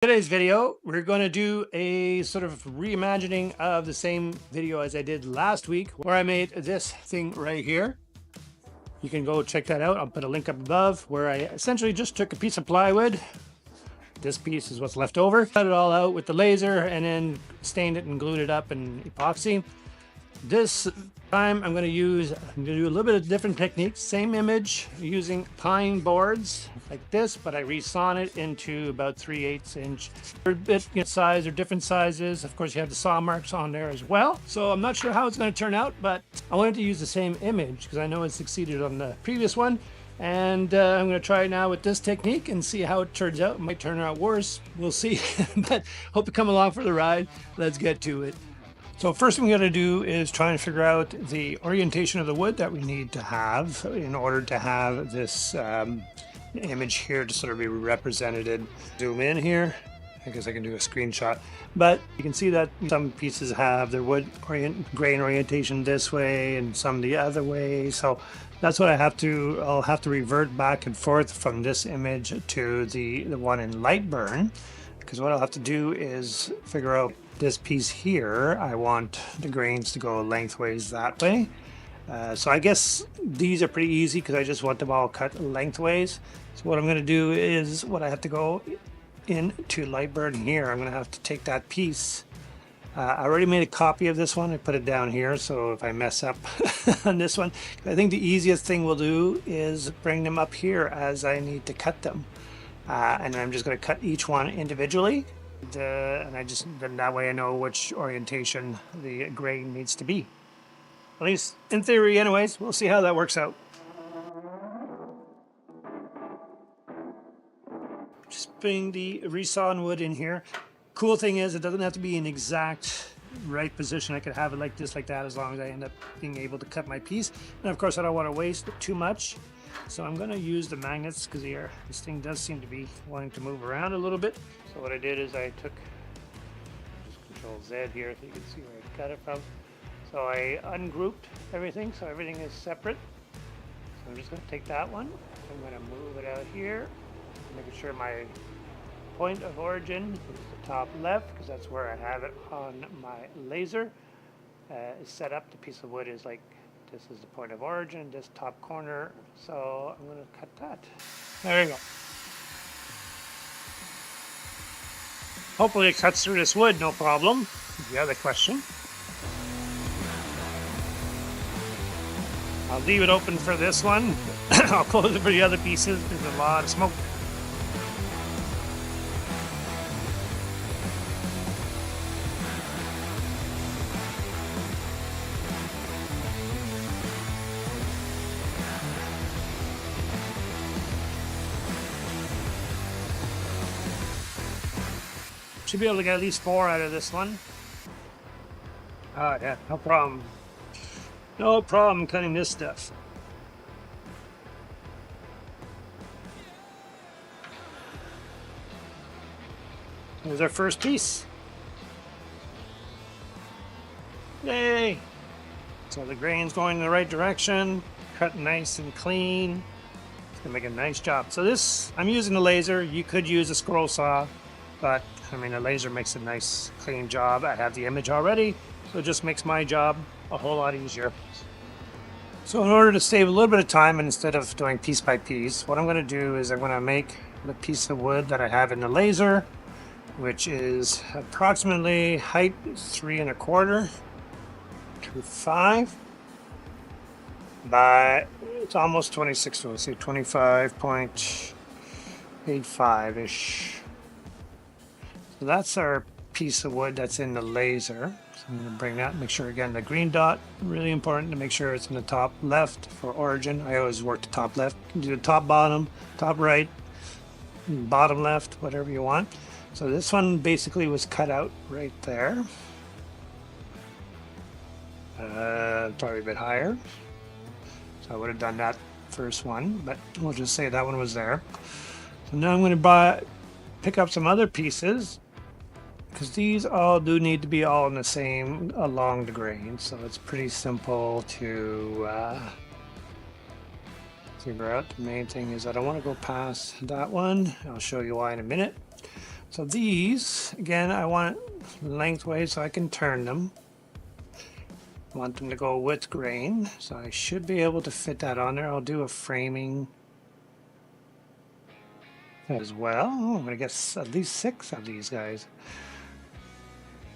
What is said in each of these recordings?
Today's video, we're going to do a sort of reimagining of the same video as I did last week, where I made this thing right here. You can go check that out. I'll put a link up above, where I essentially just took a piece of plywood. This piece is what's left over. Cut it all out with the laser and then stained it and glued it up in epoxy. This time I'm going to do a little bit of different techniques. Same image using pine boards like this, but I resawn it into about 3/8 inch. They're a bit size or different sizes. Of course, you have the saw marks on there as well. So I'm not sure how it's going to turn out, but I wanted to use the same image because I know it succeeded on the previous one. And I'm going to try it now with this technique and see how it turns out. It might turn out worse. We'll see. But hope you come along for the ride. Let's get to it. So first thing we got to do is try and figure out the orientation of the wood that we need to have in order to have this image here to sort of be represented. Zoom in here. I guess I can do a screenshot. But you can see that some pieces have their wood grain orientation this way and some the other way. So that's what I'll have to revert back and forth from this image to the one in light burn. Because what I'll have to do is figure out this piece here. I want the grains to go lengthways that way. So I guess these are pretty easy because I just want them all cut lengthways. So what I'm going to do is I have to go into light burn here. I'm going to have to take that piece. I already made a copy of this one. I put it down here, so if I mess up on this one, I think the easiest thing we'll do is bring them up here as I need to cut them. And I'm just going to cut each one individually. Then that way I know which orientation the grain needs to be. At least in theory anyways. We'll see how that works out. Just putting the resawn wood in here. Cool thing is it doesn't have to be an exact right position. I could have it like this, like that, as long as I end up being able to cut my piece. And of course I don't want to waste too much. So I'm going to use the magnets because here this thing does seem to be wanting to move around a little bit. So what I did is I took just Control Z here so you can see where I cut it from. So I ungrouped everything so everything is separate. So I'm just going to take that one. I'm going to move it out here, making sure my point of origin is the top left because that's where I have it on my laser. Is set up. The piece of wood is like this is the point of origin, this top corner. So I'm going to cut that. There you go. Hopefully it cuts through this wood, no problem. The other question. I'll leave it open for this one. I'll close it for the other pieces. There's a lot of smoke. Should be able to get at least 4 out of this one. Oh yeah, no problem. No problem cutting this stuff. There's our first piece. Yay! So the grain's going in the right direction. Cut nice and clean. It's gonna make a nice job. So this, I'm using the laser. You could use a scroll saw, but I mean, a laser makes a nice, clean job. I have the image already, so it just makes my job a whole lot easier. So in order to save a little bit of time, and instead of doing piece by piece, what I'm going to do is I'm going to make the piece of wood that I have in the laser, which is approximately height 3 1/4 to 5 by, it's almost 26, so let's see, 25.85-ish. So that's our piece of wood that's in the laser. So I'm going to bring that, make sure again the green dot, really important to make sure it's in the top left for origin. I always work the top left. You can do the top bottom, top right, bottom left, whatever you want. So this one basically was cut out right there. Probably a bit higher. So I would have done that first one, but we'll just say that one was there. So now I'm going to pick up some other pieces, because these all do need to be all in the same along the grain, so it's pretty simple to figure out. The main thing is I don't want to go past that one. I'll show you why in a minute. So these, again, I want it lengthways so I can turn them. I want them to go with grain, so I should be able to fit that on there. I'll do a framing as well. Oh, I'm gonna get at least 6 of these guys,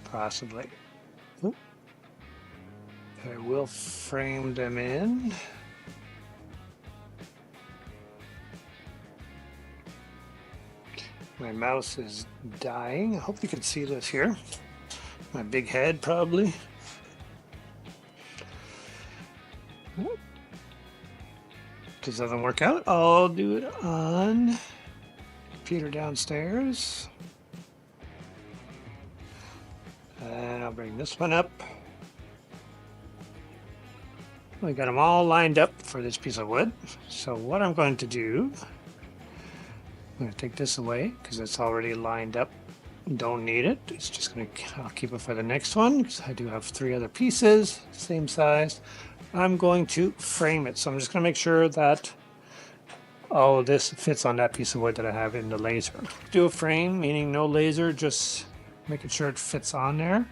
possibly. Oop. I will frame them in. My mouse is dying. I hope you can see this here. My big head, probably. If this doesn't work out, I'll do it on computer downstairs. And I'll bring this one up. We got them all lined up for this piece of wood. So what I'm going to do, I'm going to take this away because it's already lined up. Don't need it. It's just going to, I'll keep it for the next one because I do have 3 other pieces, same size. I'm going to frame it. So I'm just going to make sure that all of this fits on that piece of wood that I have in the laser. Do a frame, meaning no laser, just making sure it fits on there.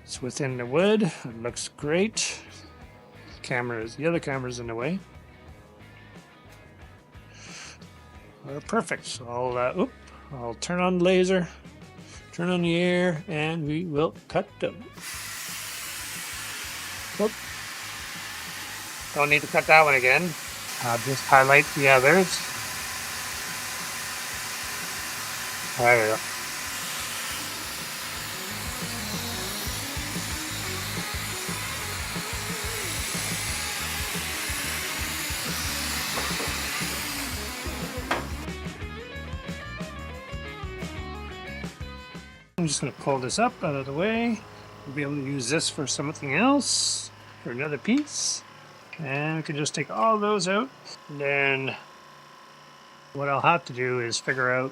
It's within the wood. It looks great. The other camera's in the way. Perfect. So I'll turn on the laser, turn on the air, and we will cut them. Oop. Don't need to cut that one again. I'll just highlight the others. There we go. I'm just going to pull this up out of the way. We'll be able to use this for something else, for another piece. And we can just take all those out. And then what I'll have to do is figure out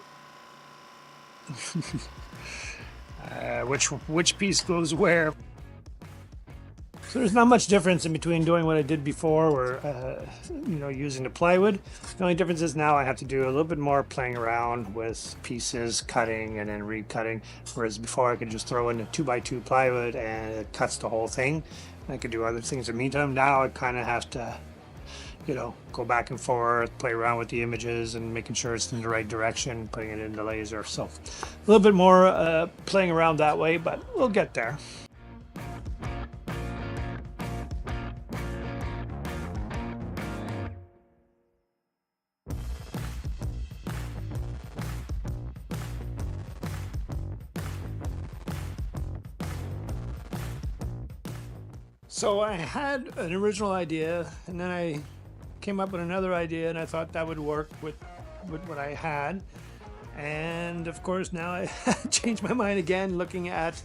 which piece goes where. So there's not much difference in between doing what I did before, or using the plywood. The only difference is now I have to do a little bit more playing around with pieces, cutting and then recutting. Whereas before I could just throw in a 2x2 plywood and it cuts the whole thing. I could do other things in the meantime. Now I kind of have to, go back and forth, play around with the images and making sure it's in the right direction, putting it in the laser. So a little bit more playing around that way, but we'll get there. So I had an original idea, and then I came up with another idea, and I thought that would work with what I had. And of course now I changed my mind again, looking at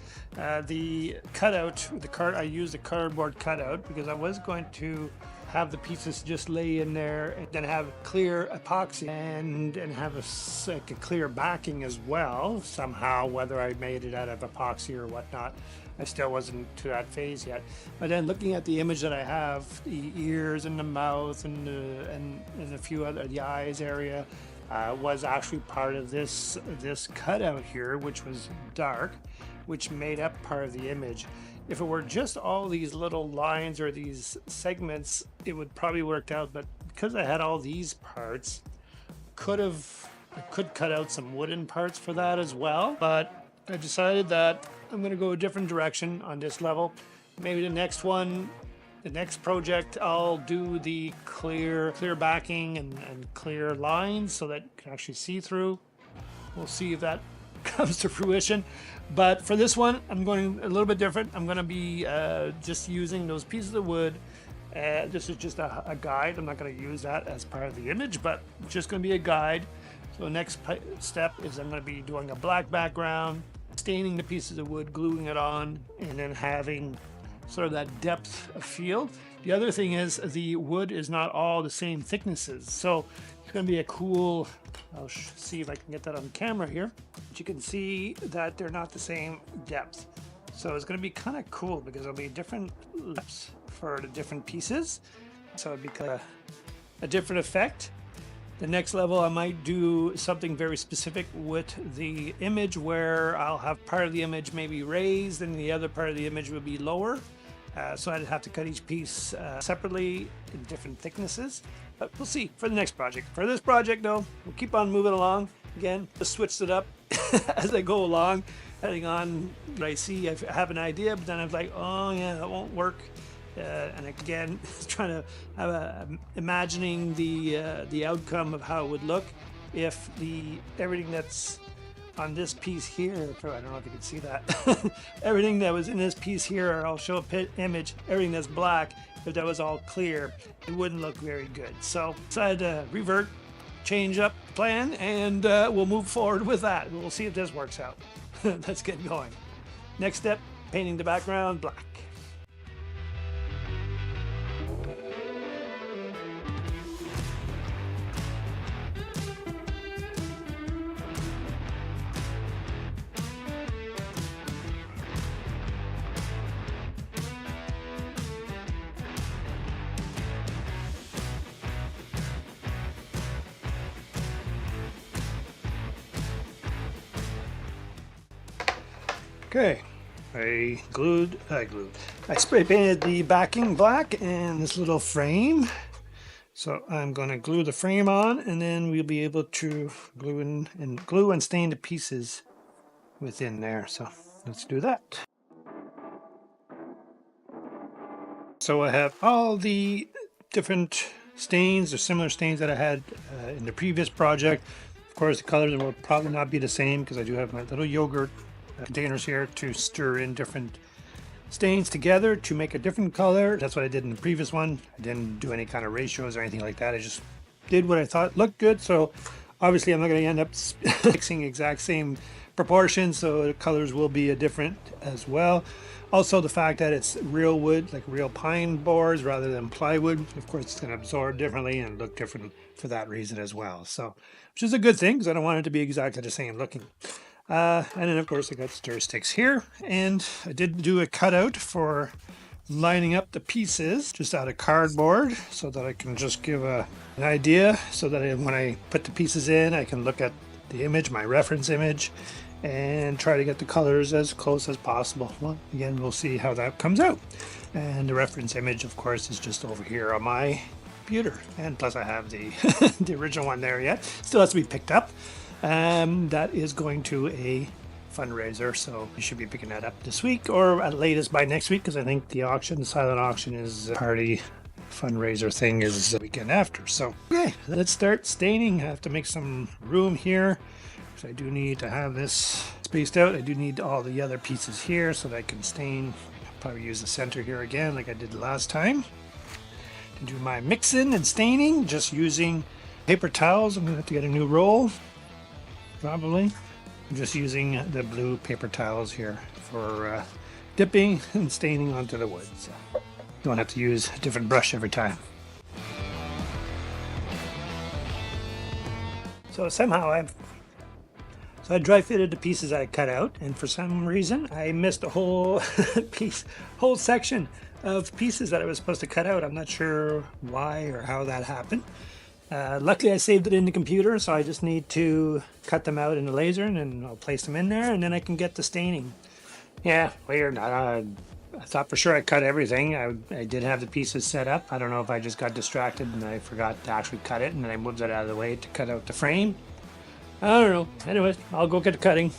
the cutout. I used a cardboard cutout because I was going to have the pieces just lay in there and then have clear epoxy and have a clear backing as well somehow, whether I made it out of epoxy or whatnot. I still wasn't to that phase yet. But then looking at the image that I have, the ears and the mouth and a few other, the eyes area, was actually part of this cutout here, which was dark, which made up part of the image. If it were just all these little lines or these segments, it would probably worked out, but because I had all these parts, I could cut out some wooden parts for that as well, but I decided that I'm going to go a different direction on this level. Maybe the next one, the next project, I'll do the clear backing and clear lines so that you can actually see through. We'll see if that comes to fruition. But for this one, I'm going a little bit different. I'm going to be just using those pieces of wood. This is just a guide. I'm not going to use that as part of the image, but it's just going to be a guide. So the next step is I'm going to be doing a black background, staining the pieces of wood, gluing it on, and then having sort of that depth of field. The other thing is the wood is not all the same thicknesses. So it's going to be a cool, I'll see if I can get that on camera here. But you can see that they're not the same depth. So it's going to be kind of cool because there'll be different depths for the different pieces. So it'll be kind of a different effect. The next level, I might do something very specific with the image where I'll have part of the image maybe raised and the other part of the image will be lower. So I'd have to cut each piece separately in different thicknesses. But we'll see for the next project. For this project though, we'll keep on moving along. Again, just switched it up as I go along, heading on what I see. I have an idea, but then I'm like, oh yeah, that won't work. And again, trying to have imagining the outcome of how it would look if everything that's on this piece here, I don't know if you can see that, everything that was in this piece here, I'll show a image, everything that's black, if that was all clear, it wouldn't look very good. So decided to revert, change up the plan, and we'll move forward with that. We'll see if this works out. Let's get going. Next step, painting the background black. Okay, I spray painted the backing black and this little frame. So I'm going to glue the frame on, and then we'll be able to glue and stain the pieces within there. So let's do that. So I have all the different stains or similar stains that I had in the previous project. Of course, the colors will probably not be the same because I do have my little yogurt containers here to stir in different stains together to make a different color. That's what I did in the previous one. I didn't do any kind of ratios or anything like that. I just did what I thought looked good. So obviously I'm not going to end up mixing exact same proportions, so the colors will be different as well. Also the fact that it's real wood, like real pine boards rather than plywood, of course it's going to absorb differently and look different for that reason as well. So, which is a good thing because I don't want it to be exactly the same looking. And then of course I got stir sticks here, and I did do a cutout for lining up the pieces just out of cardboard so that I can just give an idea, so that when I put the pieces in I can look at the image, my reference image, and try to get the colors as close as possible. Well, again, we'll see how that comes out. And the reference image of course is just over here on my computer, and plus I have the the original one there yet. Still has to be picked up. That is going to a fundraiser, so we should be picking that up this week or at latest by next week, because I think the auction, the silent auction, is a party fundraiser thing is the weekend after. So okay, let's start staining. I have to make some room here because I do need to have this spaced out. I do need all the other pieces here so that I can stain. I'll probably use the center here again like I did last time to do my mixing and staining, just using paper towels. I'm gonna have to get a new roll. Probably. I'm just using the blue paper towels here for dipping and staining onto the wood. So you don't have to use a different brush every time. So somehow I dry fitted the pieces I cut out, and for some reason I missed a whole whole section of pieces that I was supposed to cut out. I'm not sure why or how that happened. Luckily I saved it in the computer, so I just need to cut them out in the laser and then I'll place them in there and then I can get the staining. Yeah, weird. I thought for sure I cut everything. I did have the pieces set up. I don't know if I just got distracted and I forgot to actually cut it, and then I moved it out of the way to cut out the frame. I don't know. Anyways, I'll go get the cutting.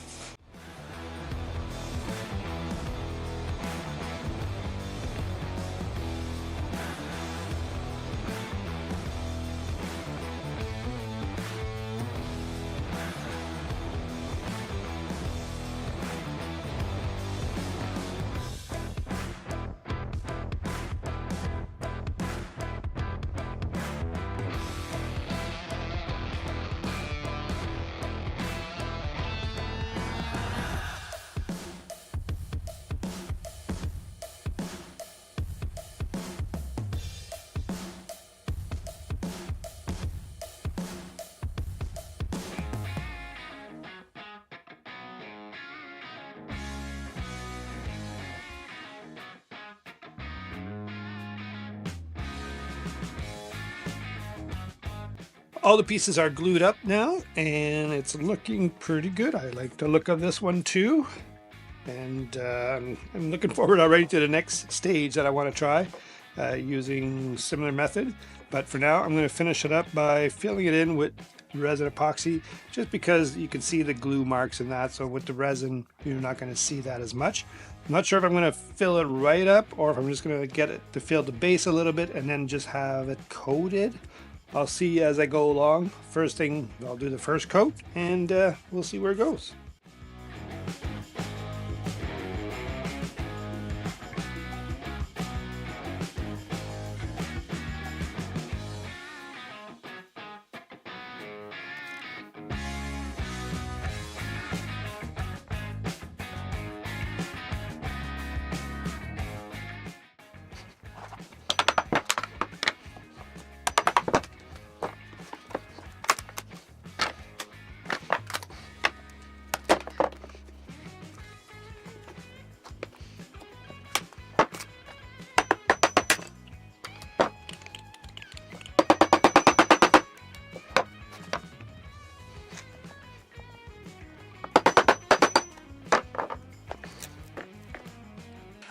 all the pieces are glued up now, and it's looking pretty good. I like the look of this one too. And I'm looking forward already to the next stage that I want to try using similar method. But for now, I'm going to finish it up by filling it in with resin epoxy, just because you can see the glue marks in that. So with the resin, you're not going to see that as much. I'm not sure if I'm going to fill it right up or if I'm just going to get it to fill the base a little bit and then just have it coated. I'll see as I go along. First thing, I'll do the first coat and we'll see where it goes.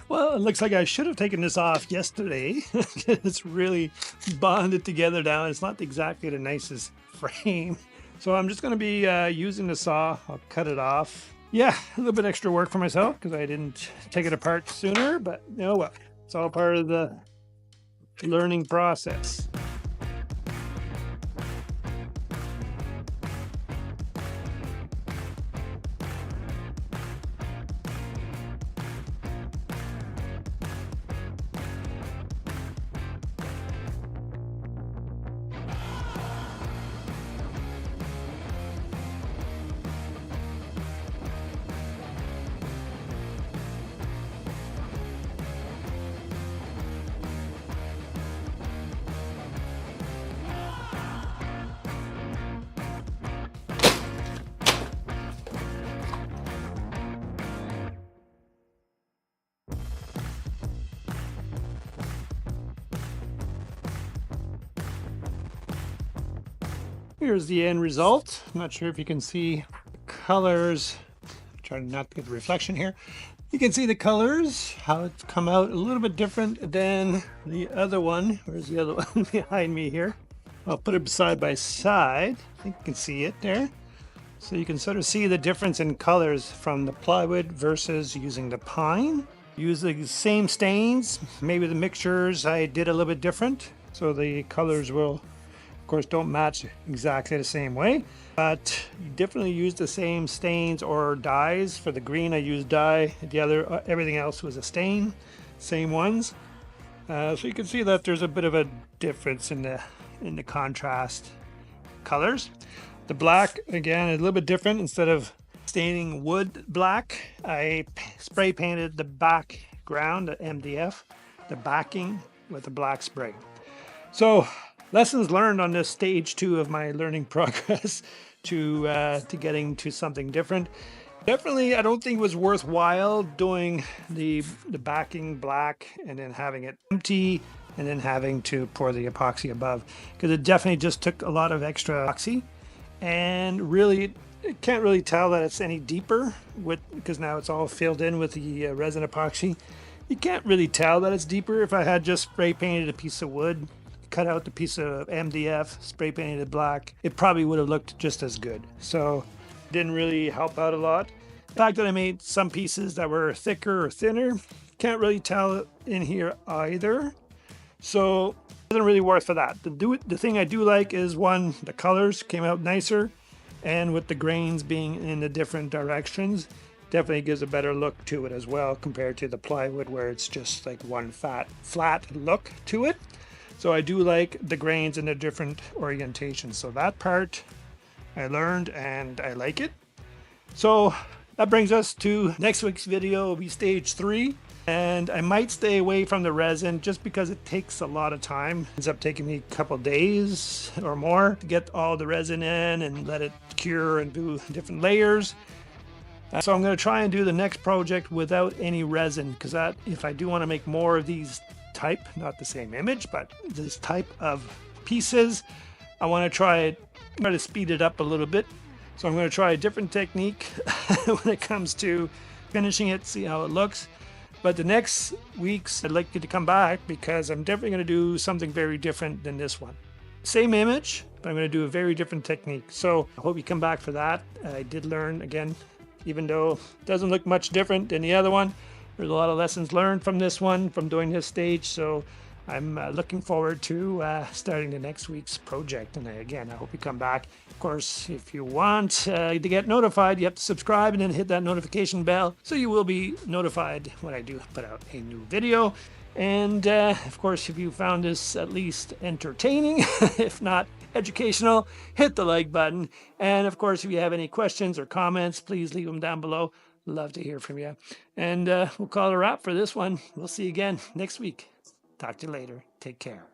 Well, it looks like I should have taken this off yesterday. It's really bonded together now. It's not exactly the nicest frame. So I'm just going to be using the saw. I'll cut it off. Yeah, a little bit extra work for myself because I didn't take it apart sooner, but you know what? It's all part of the learning process. Here's the end result. I'm not sure if you can see the colors. I'm trying not to get the reflection here. You can see the colors, how it's come out a little bit different than the other one. Where's the other one behind me here? I'll put it side by side. I think you can see it there. So you can sort of see the difference in colors from the plywood versus using the pine. Use the same stains, maybe the mixtures I did a little bit different. So the colors will, of course, don't match exactly the same way, but you definitely use the same stains or dyes. For the green I used dye, the other everything else was a stain, same ones. So you can see that there's a bit of a difference in the contrast colors. The black, again, is a little bit different. Instead of staining wood black, I spray painted the background, the MDF, the backing with the black spray. So lessons learned on this stage 2 of my learning progress to getting to something different. Definitely, I don't think it was worthwhile doing the backing black and then having it empty and then having to pour the epoxy above, because it definitely just took a lot of extra epoxy, and really you can't really tell that it's any deeper because now it's all filled in with the resin epoxy. You can't really tell that it's deeper. If I had just spray painted a piece of wood, cut out the piece of MDF, spray painted it black, it probably would have looked just as good. So it didn't really help out a lot. The fact that I made some pieces that were thicker or thinner, can't really tell in here either. So it isn't really worth for that. The thing I do like is, one, the colors came out nicer, and with the grains being in the different directions, definitely gives a better look to it as well compared to the plywood where it's just like one flat look to it. So I do like the grains and the different orientations. So that part I learned and I like it. So that brings us to next week's video. Will be stage 3. And I might stay away from the resin just because it takes a lot of time. It ends up taking me a couple days or more to get all the resin in and let it cure and do different layers. So I'm going to try and do the next project without any resin, because that, if I do want to make more of these type, not the same image, but this type of pieces, I want to try to speed it up a little bit. So I'm going to try a different technique when it comes to finishing it, see how it looks. But the next weeks, I'd like you to come back because I'm definitely going to do something very different than this one. Same image, but I'm going to do a very different technique. So I hope you come back for that. I did learn, again, even though it doesn't look much different than the other one, there's a lot of lessons learned from this one, from doing this stage. So I'm looking forward to starting the next week's project. And again, I hope you come back. Of course, if you want to get notified, you have to subscribe and then hit that notification bell so you will be notified when I do put out a new video. And of course, if you found this at least entertaining, if not educational, hit the like button. And of course, if you have any questions or comments, please leave them down below. Love to hear from you. And we'll call it a wrap for this one. We'll see you again next week. Talk to you later. Take care.